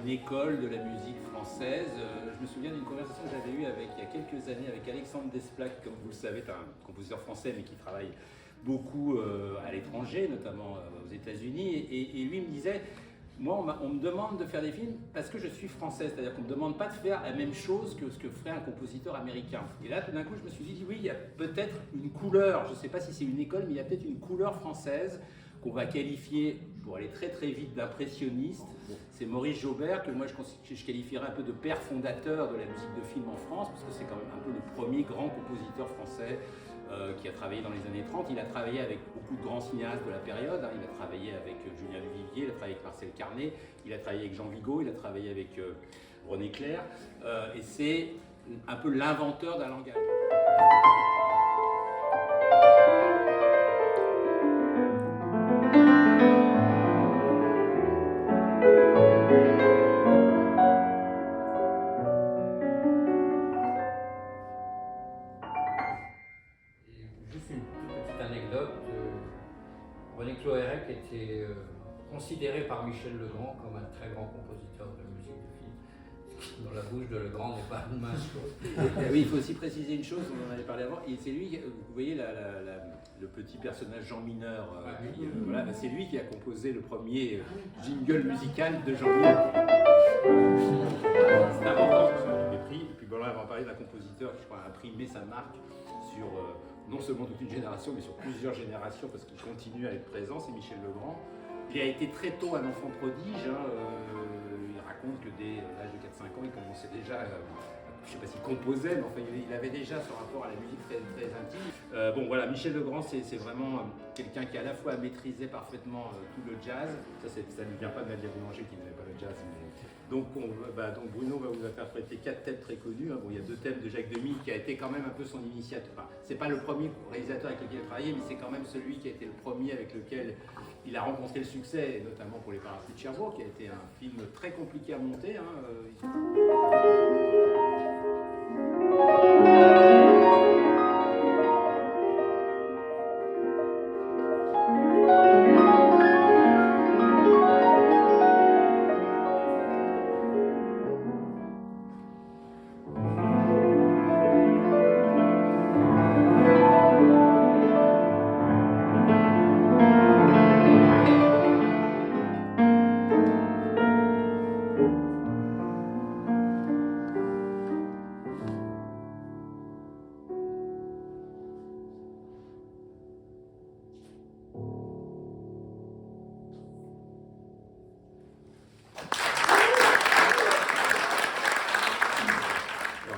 une école de la musique française. Je me souviens d'une conversation que j'avais eue il y a quelques années avec Alexandre Desplat, comme vous le savez, est un compositeur français mais qui travaille beaucoup à l'étranger, notamment aux États-Unis. Et lui me disait, moi on me demande de faire des films parce que je suis français, c'est-à-dire qu'on ne me demande pas de faire la même chose que ce que ferait un compositeur américain. Et là tout d'un coup je me suis dit, oui, il y a peut-être une couleur, je ne sais pas si c'est une école, mais il y a peut-être une couleur française qu'on va qualifier, pour aller très très vite, d'impressionniste. C'est Maurice Jaubert, que moi je qualifierais un peu de père fondateur de la musique de film en France, parce que c'est quand même un peu le premier grand compositeur français qui a travaillé dans les années 30. Il a travaillé avec beaucoup de grands cinéastes de la période, hein. Il a travaillé avec Julien Duvivier, il a travaillé avec Marcel Carné, il a travaillé avec Jean Vigo, il a travaillé avec René Clair, et c'est un peu l'inventeur d'un langage. René Cloérec était considéré par Michel Legrand comme un très grand compositeur de musique de film. Ce qui, dans la bouche de Legrand, n'est pas une mince chose. Oui, il faut aussi préciser une chose, on en avait parlé avant, et c'est lui, vous voyez le petit personnage Jean Mineur, voilà, c'est lui qui a composé le premier jingle musical de Jean Mineur. C'est important, des prix, et puis bon, là on va parler d'un compositeur qui, je crois, a imprimé sa marque sur non seulement toute une génération, mais sur plusieurs générations, parce qu'il continue à être présent, c'est Michel Legrand. Il a été très tôt un enfant prodige, hein, il raconte que dès l'âge de 4-5 ans, il commençait déjà, je ne sais pas s'il composait, mais enfin il avait déjà ce rapport à la musique très, très intime. Bon voilà, Michel Legrand, c'est vraiment quelqu'un qui à la fois maîtrisé parfaitement tout le jazz, ça ne vient pas de Nadia Boulanger qui n'aimait pas le jazz, mais... Donc Bruno va vous interpréter 4 thèmes très connus. Bon, il y a 2 thèmes de Jacques Demy qui a été quand même un peu son initiateur. Enfin, c'est pas le premier réalisateur avec lequel il a travaillé, mais c'est quand même celui qui a été le premier avec lequel il a rencontré le succès, et notamment pour les Parapluies de Cherbourg, qui a été un film très compliqué à monter.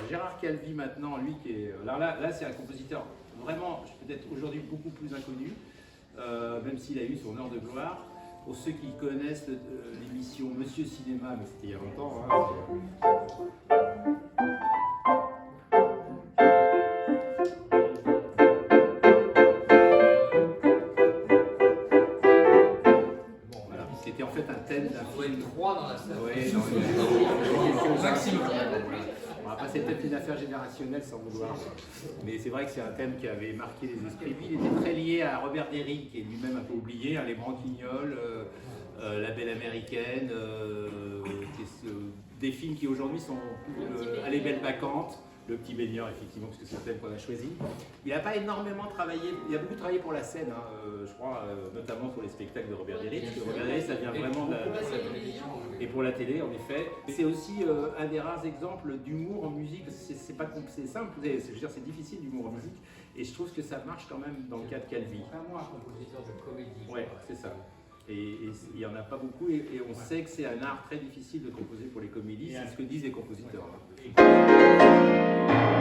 Gérard Calvi maintenant, lui qui est... Alors là c'est un compositeur vraiment peut-être aujourd'hui beaucoup plus inconnu, même s'il a eu son heure de gloire. Pour ceux qui connaissent l'émission Monsieur Cinéma, mais c'était il y a longtemps, hein, c'était en fait un thème d'un film. 3 dans la salle. Oui, maximum. Après, c'est peut-être une affaire générationnelle sans vouloir. Mais c'est vrai que c'est un thème qui avait marqué les esprits. Il était très lié à Robert Derry, qui est lui-même un peu oublié, hein, Les Branquignoles, La Belle Américaine, des films qui aujourd'hui sont Les Belles Vacantes, Le Petit Baigneur, effectivement, parce que c'est le thème qu'on a choisi. Il n'a pas énormément travaillé, il a beaucoup travaillé pour la scène, hein, je crois, notamment pour les spectacles de Robert Derry, parce que Robert Derry, ça vient vraiment de la scène. Et pour la télé, en effet. C'est aussi un des rares exemples d'humour en musique, c'est simple, je veux dire, c'est difficile l'humour en musique, et je trouve que ça marche quand même dans le cas de Calvi. Vraiment un compositeur de comédie. Ouais, c'est ça. Et il n'y en a pas beaucoup, et on sait que c'est un art très difficile de composer pour les comédies, c'est ce que disent les compositeurs. Hein.